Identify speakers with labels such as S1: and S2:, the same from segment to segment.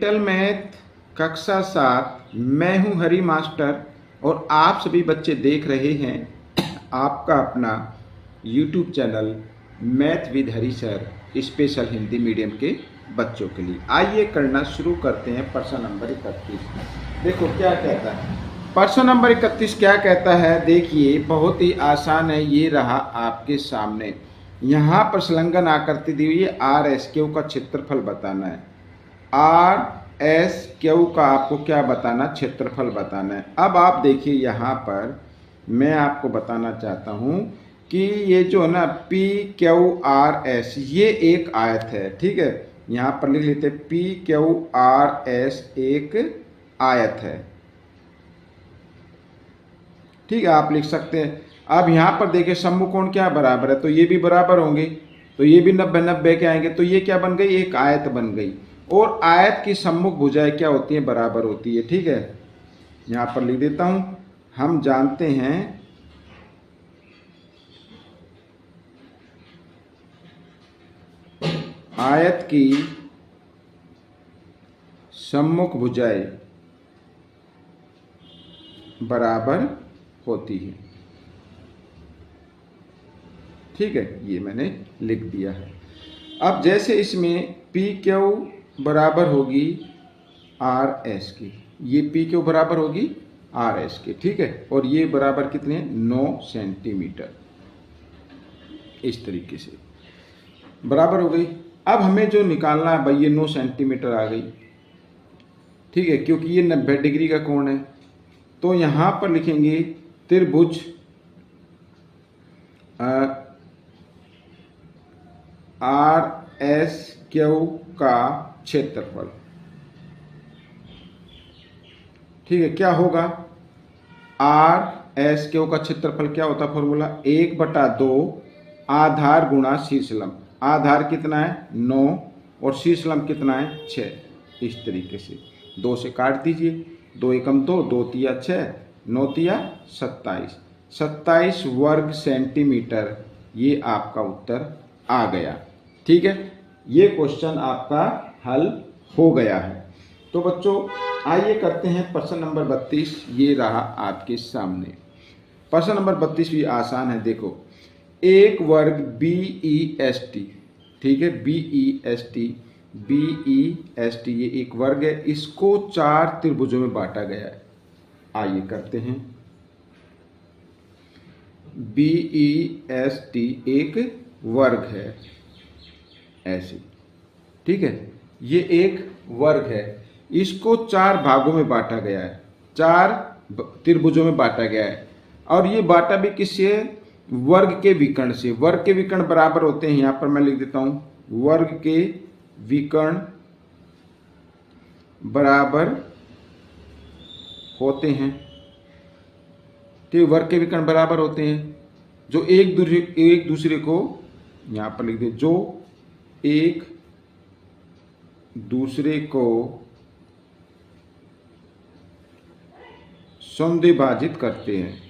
S1: Fundamental math कक्षा 7। मैं हूं हरी मास्टर और आप सभी बच्चे देख रहे हैं आपका अपना YouTube channel math with Hari sir special Hindi medium के बच्चों के लिए। आइए करना शुरू करते हैं प्रश्न नंबर 31। देखो क्या कहता है प्रश्न नंबर 31 क्या कहता है। देखिए बहुत ही आसान है, ये रहा आपके सामने। यहाँ पर संलग्न आकृति दी हुई है, आर एस क्यू का क्षेत्रफल बताना है। आर एस क्यू का आपको क्या बताना, क्षेत्रफल बताना है। अब आप देखिए यहाँ पर मैं आपको बताना चाहता हूँ कि ये जो है ना पी क्यू आर एस ये एक आयत है, ठीक है। यहाँ पर लिख लेते हैं पी क्यू आर एस एक आयत है, ठीक है, आप लिख सकते हैं। अब यहाँ पर देखिए सम्मुखकोण क्या बराबर है, तो ये भी बराबर होंगे, तो ये भी 90-90 के आएंगे, तो ये क्या बन गई, एक आयत बन गई। और आयत की सम्मुख भुजाएं क्या होती है, बराबर होती है, ठीक है। यहाँ पर लिख देता हूं, हम जानते हैं आयत की सम्मुख भुजाएं बराबर होती है, ठीक है, ये मैंने लिख दिया है। अब जैसे इसमें पी क्यू बराबर होगी आर एस की, ये पी क्यू बराबर होगी आर एस के, ठीक है, और ये बराबर कितने 9 सेंटीमीटर, इस तरीके से बराबर हो गई। अब हमें जो निकालना है भाई, ये 9 सेंटीमीटर आ गई, ठीक है, क्योंकि ये 90 डिग्री का कोण है। तो यहाँ पर लिखेंगे त्रिभुज आर एस क्यू का क्षेत्रफल, ठीक है। क्या होगा, आर एस क्यू का क्षेत्रफल क्या होता है, फॉर्मूला 1/2 आधार गुणा शीर्षलंब। आधार कितना है 9 और शीर्षलंब कितना है 6। इस तरीके से 2 से काट दीजिए, 2 एकम 2, 2 तिया 6, 9 तिया 27, 27 वर्ग सेंटीमीटर, ये आपका उत्तर आ गया, ठीक है। ये क्वेश्चन आपका हल हो गया है। तो बच्चों आइए करते हैं प्रश्न नंबर 32। ये रहा आपके सामने। प्रश्न नंबर 32 भी आसान है। देखो एक वर्ग बी ई एस टी, ठीक है, B E S T, B E S T ये एक वर्ग है, इसको 4 त्रिभुजों में बांटा गया है। आइए करते हैं। बी ई एस टी एक वर्ग है ऐसे, ठीक है, ये एक वर्ग है, इसको 4 भागों में बांटा गया है, 4 त्रिभुजों में बांटा गया है। और ये बांटा भी किससे, वर्ग के विकर्ण से। वर्ग के विकर्ण बराबर होते हैं, यहां पर मैं लिख देता हूं, वर्ग के विकर्ण बराबर होते हैं, ठीक, वर्ग के विकर्ण बराबर होते हैं जो एक दूसरे को, यहां पर लिख दे, जो एक दूसरे को समद्विभाजित करते हैं,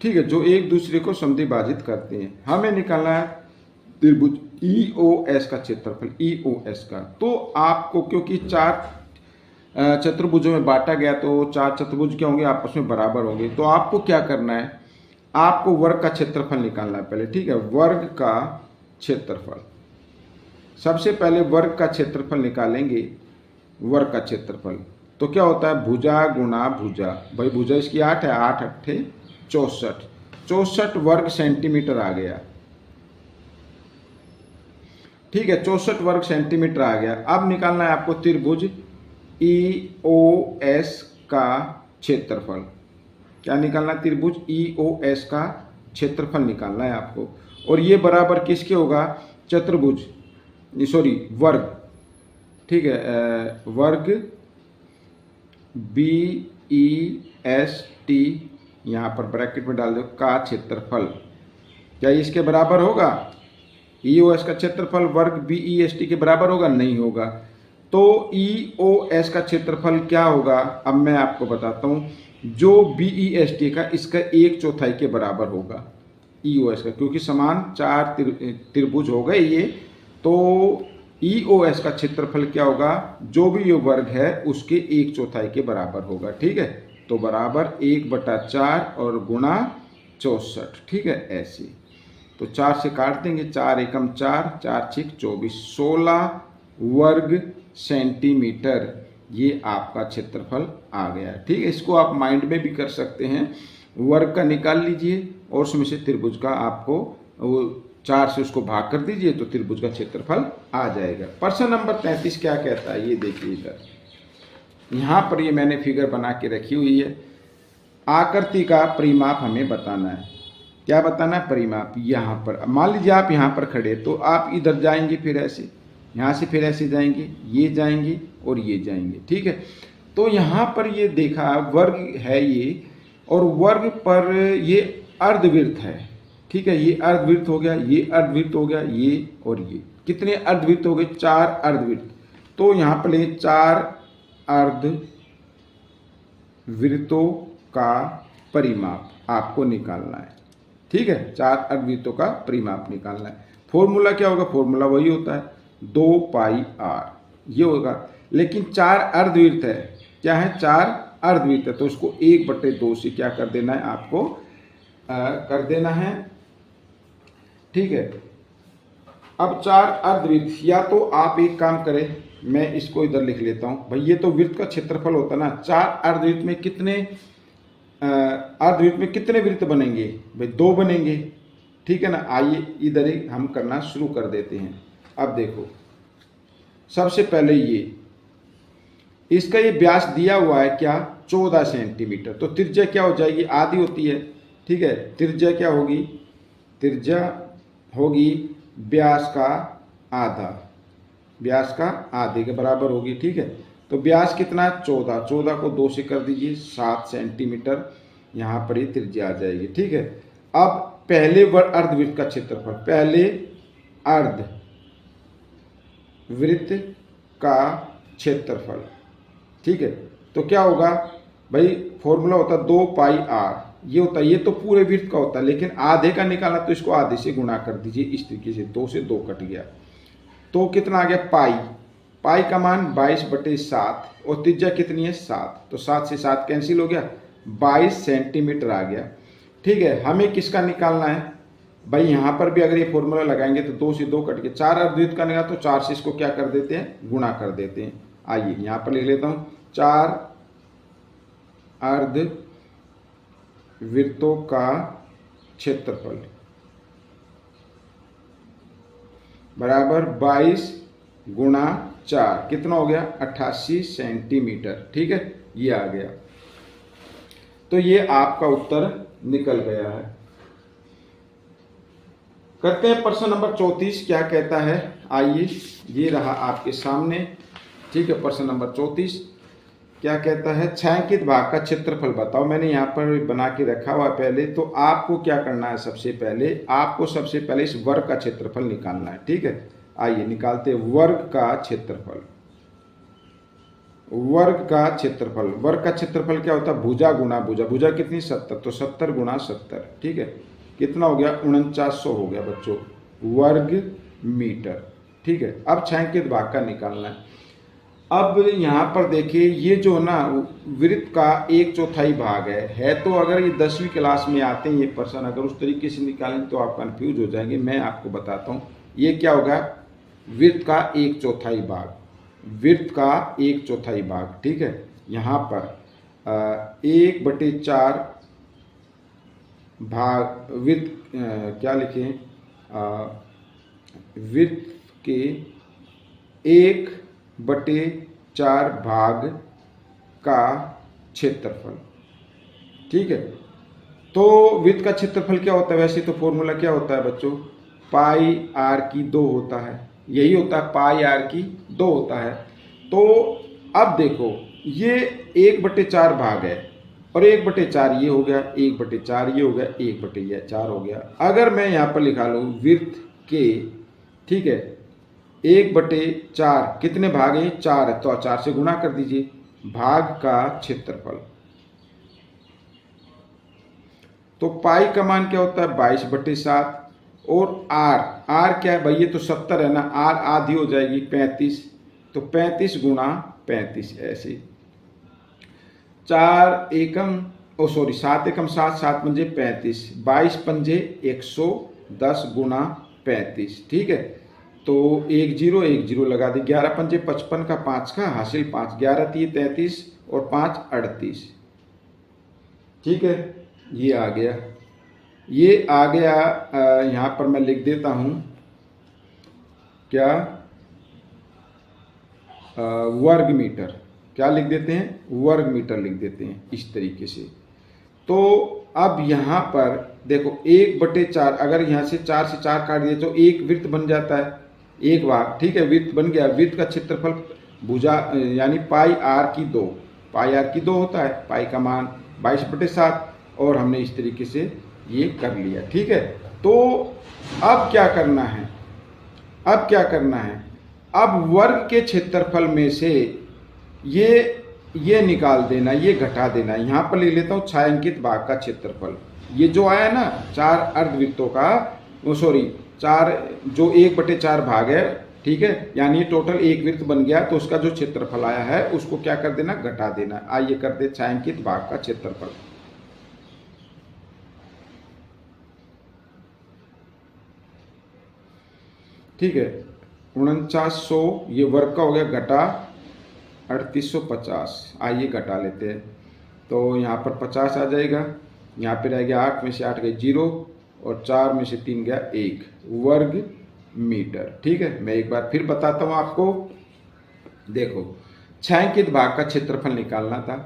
S1: ठीक है, जो एक दूसरे को समद्विभाजित करते हैं। हमें निकालना है त्रिभुज ई ओ एस का क्षेत्रफल, ई ओ एस का। तो आपको क्योंकि 4 चतुर्भुजों में बांटा गया, तो 4 चतुर्भुज क्या होंगे, आपस में बराबर होंगे। तो आपको क्या करना है, आपको वर्ग का क्षेत्रफल निकालना है पहले, ठीक है। वर्ग का क्षेत्रफल, सबसे पहले वर्ग का क्षेत्रफल निकालेंगे। वर्ग का क्षेत्रफल तो क्या होता है, भुजा गुणा भुजा, भाई भुजा इसकी 8 है, 8 अट्ठे 64, 64 वर्ग सेंटीमीटर आ गया, ठीक है, 64 वर्ग सेंटीमीटर आ गया। अब निकालना है आपको त्रिभुज ई ओ एस का क्षेत्रफल। क्या निकालना है, त्रिभुज ई ओ एस का क्षेत्रफल निकालना है आपको। और ये बराबर किसके होगा, चतुर्भुज, सॉरी वर्ग, ठीक है, वर्ग बी ई एस टी, यहाँ पर ब्रैकेट में डाल दो, का क्षेत्रफल। क्या ये इसके बराबर होगा, ई ओ एस का क्षेत्रफल वर्ग बी ई एस टी के बराबर होगा, नहीं होगा। तो ई ओ एस का क्षेत्रफल क्या होगा, अब मैं आपको बताता हूँ। जो बी ई एस टी का, इसका 1/4 के बराबर होगा, EOS का, क्योंकि समान चार त्रिभुज हो गए ये, तो EOS का क्षेत्रफल क्या होगा, जो भी ये वर्ग है उसके 1/4 के बराबर होगा। ठीक है, तो बराबर 1/4 और गुणा 64। ठीक है, ऐसे तो 4 से काट देंगे, 4 एकम 4, 4 छिक 24, 16 वर्ग सेंटीमीटर ये आपका क्षेत्रफल आ गया। ठीक है, इसको आप माइंड में भी कर सकते हैं, वर्ग का निकाल लीजिए और उसमें से त्रिभुज का आपको वो 4 से उसको भाग कर दीजिए तो त्रिभुज का क्षेत्रफल आ जाएगा। प्रश्न नंबर 33 क्या कहता है, ये देखिए इधर, यहाँ पर ये मैंने फिगर बना के रखी हुई है। आकृति का परिमाप हमें बताना है। क्या बताना है, परिमाप। यहाँ पर मान लीजिए आप यहाँ पर खड़े, तो आप इधर जाएंगे, फिर ऐसे, यहाँ से फिर ऐसे जाएंगे, ये जाएंगे और ये जाएंगे। ठीक है, तो यहाँ पर ये देखा वर्ग है ये, और वर्ग पर ये अर्धवृत्त है। ठीक है, ये अर्धवृत्त हो गया, ये अर्धवृत्त हो गया, ये और ये कितने अर्धवृत्त हो गए, 4 अर्धवृत्त। तो यहाँ पर ले 4 अर्धवृत्तों का परिमाप आपको निकालना है। ठीक है, 4 अर्धवृत्तों का परिमाप निकालना है। फॉर्मूला क्या होगा, फॉर्मूला वही होता है 2πr ये होगा। लेकिन 4 अर्धवृत्त है, क्या है, 4 अर्धवृत्त है, तो उसको 1/2 से क्या कर देना है आपको, कर देना है। ठीक है, अब 4 अर्धवृत्त, या तो आप एक काम करें, मैं इसको इधर लिख लेता हूं भाई, ये तो वृत्त का क्षेत्रफल होता ना। 4 अर्धवृत्त में कितने अर्धवृत्त में कितने वृत्त बनेंगे भाई, 2 बनेंगे। ठीक है ना, आइए इधर ही हम करना शुरू कर देते हैं। अब देखो, सबसे पहले ये इसका ये व्यास दिया हुआ है क्या, 14 सेंटीमीटर, तो त्रिज्या क्या हो जाएगी, आधी होती है। ठीक है, त्रिज्या क्या होगी, त्रिज्या होगी व्यास का आधा, व्यास का आधे के बराबर होगी। ठीक है, तो व्यास कितना है, 14, 14 को 2 से कर दीजिए, 7 सेंटीमीटर यहाँ पर ही त्रिज्या आ जाएगी। ठीक है, अब पहले अर्धवृत्त का क्षेत्रफल, पहले अर्धवृत्त का क्षेत्रफल। ठीक है, तो क्या होगा भाई, फॉर्मूला होता है 2πr, ये होता है, ये तो पूरे वृत्त का होता है, लेकिन आधे का निकालना तो इसको आधे से गुणा कर दीजिए, इस तरीके से 2 से 2 कट गया, तो कितना आ गया, पाई। पाई का मान 22/7 और त्रिज्या कितनी है, 7, तो 7 से 7 कैंसिल हो गया, 22 सेंटीमीटर आ गया। ठीक है, हमें किसका निकालना है भाई, यहाँ पर भी अगर ये फॉर्मूला लगाएंगे तो 2 से 2 कट के 4 अर्धवृत्त का निकाला, तो 4 से इसको क्या कर देते हैं, गुणा कर देते हैं। आइए यहाँ पर लिख लेता हूँ, 4 अर्धवृत्तों का क्षेत्रफल बराबर 22 गुणा 4, कितना हो गया, 88 सेंटीमीटर। ठीक है, ये आ गया, तो ये आपका उत्तर निकल गया है। करते हैं प्रश्न नंबर 34 क्या कहता है, आइए ये रहा आपके सामने। ठीक है, प्रश्न नंबर 34 क्या कहता है, छायांकित भाग का क्षेत्रफल बताओ। मैंने यहाँ पर बना के रखा हुआ पहले, तो आपको क्या करना है, सबसे पहले आपको सबसे पहले इस वर्ग का क्षेत्रफल निकालना है। ठीक है, आइए निकालते हैं वर्ग का क्षेत्रफल। वर्ग का क्षेत्रफल, वर्ग का क्षेत्रफल क्या होता है, भुजा गुणा भुजा, भुजा कितनी 70, तो 70 गुणा 70। ठीक है, कितना हो गया, 4900 हो गया बच्चों वर्ग मीटर। ठीक है, अब छायांकित भाग का निकालना है। अब यहाँ पर देखिए, ये जो ना वृत्त का 1/4 भाग है, तो अगर ये 10वीं क्लास में आते हैं ये प्रश्न, अगर उस तरीके से निकालें तो आप कंफ्यूज हो जाएंगे। मैं आपको बताता हूँ, ये क्या होगा, वृत्त का 1/4 भाग, वृत्त का 1/4 भाग। ठीक है, यहाँ पर 1/4 भाग वृत्त, क्या लिखें, वृत्त के 1/4 भाग का क्षेत्रफल। ठीक है, तो वृत्त का क्षेत्रफल क्या होता है, वैसे तो फॉर्मूला क्या होता है बच्चों, πr/2 होता है, यही होता है, πr/2 होता है। तो अब देखो, ये 1/4 भाग है, और 1/4 ये हो गया, 1/4 ये हो गया, 1/4 हो गया। अगर मैं यहाँ पर लिखा लूँ वृत्त के, ठीक है, 1/4 कितने भाग हैं, 4 है, तो 4 से गुणा कर दीजिए, भाग का क्षेत्रफल। तो पाई का मान क्या होता है 22/7। और आर क्या है भाई, ये तो 70 है ना, आर आधी हो जाएगी 35, तो 35 गुणा 35 ऐसे। 7 एकम 7, 7 पंजे 35, 22 पंजे 110 गुणा 35, ठीक है। तो 1 0 1 0 लगा दी, 11 पंजे 55 का 5 का हासिल 5, 11 3 33 और 5 38, ठीक है। ये आ गया, ये आ गया। यहाँ पर मैं लिख देता हूँ क्या, वर्ग मीटर, क्या लिख देते हैं, वर्ग मीटर लिख देते हैं इस तरीके से। तो अब यहाँ पर देखो 1/4, अगर यहाँ से 4 से 4 काट दिए तो एक वृत्त बन जाता है, एक भाग, ठीक है, वृत्त बन गया। वृत्त का क्षेत्रफल भुजा यानी पाई आर की 2, पाई आर की 2 होता है, पाई का मान 22/7, और हमने इस तरीके से ये कर लिया, ठीक है। तो अब क्या करना है, अब क्या करना है, अब वर्ग के क्षेत्रफल में से ये निकाल देना, ये घटा देना। यहाँ पर ले लेता हूँ छायांकित भाग का क्षेत्रफल, ये जो आया ना 4 अर्धवृत्तों का, सॉरी 4 जो 1/4 भाग है, ठीक है, यानी टोटल एक वृत्त बन गया, तो उसका जो क्षेत्रफल आया है उसको क्या कर देना, घटा देना। आइए कर दे छायांकित भाग का क्षेत्रफल। ठीक है, 4900 ये वर्ग का हो गया, घटा 3850। आइए घटा लेते हैं, तो यहाँ पर 50 आ जाएगा, यहाँ पे रह गया 8 में से 8 गए 0 और 4 में से 3 गया 1 वर्ग मीटर, ठीक है। मैं एक बार फिर बताता हूँ आपको, देखो छायांकित भाग का क्षेत्रफल निकालना था,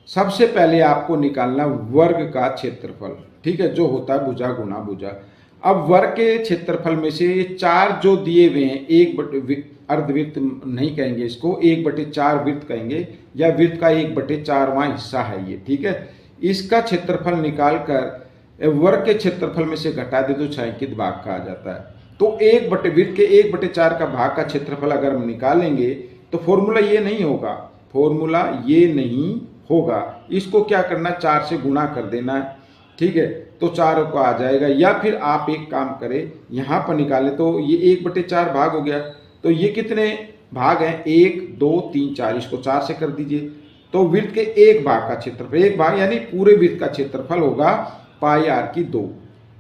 S1: सबसे पहले आपको निकालना वर्ग का क्षेत्रफल, ठीक है, जो होता है भुजा गुणा भुजा। अब वर्ग के क्षेत्रफल में से ये 4 जो दिए हुए हैं, एक अर्धवृत्त नहीं कहेंगे इसको, 1/4 वृत्त कहेंगे, या वृत्त का 1/4वां हिस्सा है ये, ठीक है। इसका क्षेत्रफल निकाल कर वर्ग के क्षेत्रफल में से घटा दे तो छायांकित भाग का आ जाता है। तो वृत्त के 1/4 का भाग का क्षेत्रफल अगर हम निकालेंगे तो फॉर्मूला ये नहीं होगा, फॉर्मूला ये नहीं होगा, इसको क्या करना, 4 से गुणा कर देना है, ठीक है, तो 4 को आ जाएगा। या फिर आप एक काम करें, यहाँ पर निकालें तो ये 1/4 भाग हो गया, तो ये कितने भाग हैं, 1 2 3 4, इसको 4 से कर दीजिए, तो वृत्त के एक भाग का क्षेत्रफल, एक भाग यानी पूरे वृत्त का क्षेत्रफल होगा पाई आर की 2,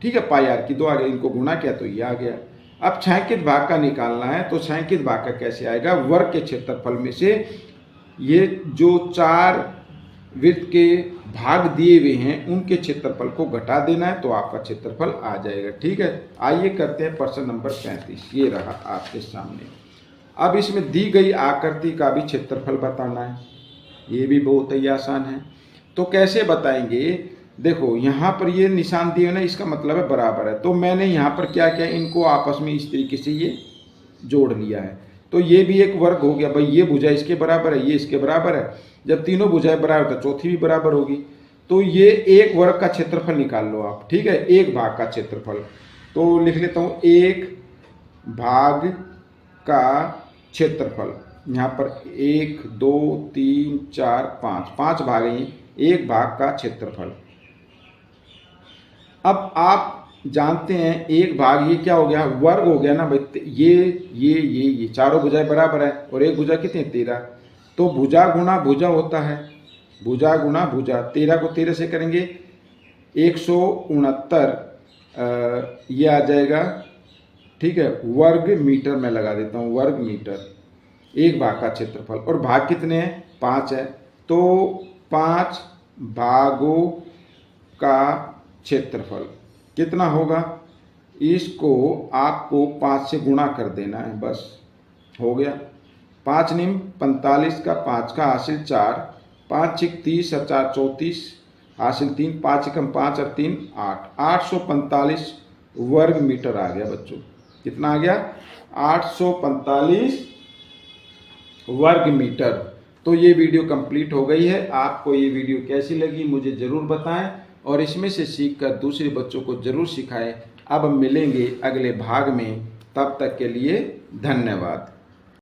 S1: ठीक है, पाई आर की 2 आ गया, इनको गुणा किया तो ये आ गया। अब छायांकित भाग का निकालना है, तो छायांकित भाग का कैसे आएगा, वर्ग के क्षेत्रफल में से ये जो 4 वृत्त के भाग दिए हुए हैं उनके क्षेत्रफल को घटा देना है, तो आपका क्षेत्रफल आ जाएगा, ठीक है। आइए करते हैं प्रश्न नंबर 35, ये रहा आपके सामने। अब इसमें दी गई आकृति का भी क्षेत्रफल बताना है, ये भी बहुत ही आसान है। तो कैसे बताएंगे, देखो यहाँ पर ये निशान दिए ना, इसका मतलब है बराबर है, तो मैंने यहाँ पर क्या किया, इनको आपस में इस तरीके से ये जोड़ लिया है, तो ये भी एक वर्ग हो गया भाई, ये भुजा इसके बराबर है, ये इसके बराबर है, जब तीनों भुजाएं बराबर तो चौथी भी बराबर होगी, तो ये एक वर्ग का क्षेत्रफल निकाल लो आप, ठीक है, एक भाग का क्षेत्रफल। तो लिख लेता हूँ एक भाग का क्षेत्रफल, यहाँ पर 1 2 3 4 5, 5 भाग हैं, एक भाग का क्षेत्रफल। अब आप जानते हैं एक भाग, ये क्या हो गया, वर्ग हो गया ना भाई, ये चारों भुजाएं बराबर है, और एक भुजा कितनी 13, तो भुजा गुणा भुजा होता है, भुजा गुणा भुजा, 13 को 13 से करेंगे 169, ये आ जाएगा, ठीक है, वर्ग मीटर में लगा देता हूँ, वर्ग मीटर, एक भाग का क्षेत्रफल। और भाग कितने हैं, 5 है, तो 5 भागों का क्षेत्रफल कितना होगा, इसको आपको 5 से गुणा कर देना है, बस हो गया। 5 निम 45 का 5 का हासिल 4, 5 छिक 30 और 4 34 हासिल 3, 5 एकम 5 और 3 8, 845 वर्ग मीटर आ गया बच्चों, कितना आ गया, 845 वर्ग मीटर। तो ये वीडियो कंप्लीट हो गई है। आपको ये वीडियो कैसी लगी मुझे ज़रूर बताएं, और इसमें से सीखकर दूसरे बच्चों को ज़रूर सिखाएं। अब हम मिलेंगे अगले भाग में, तब तक के लिए धन्यवाद।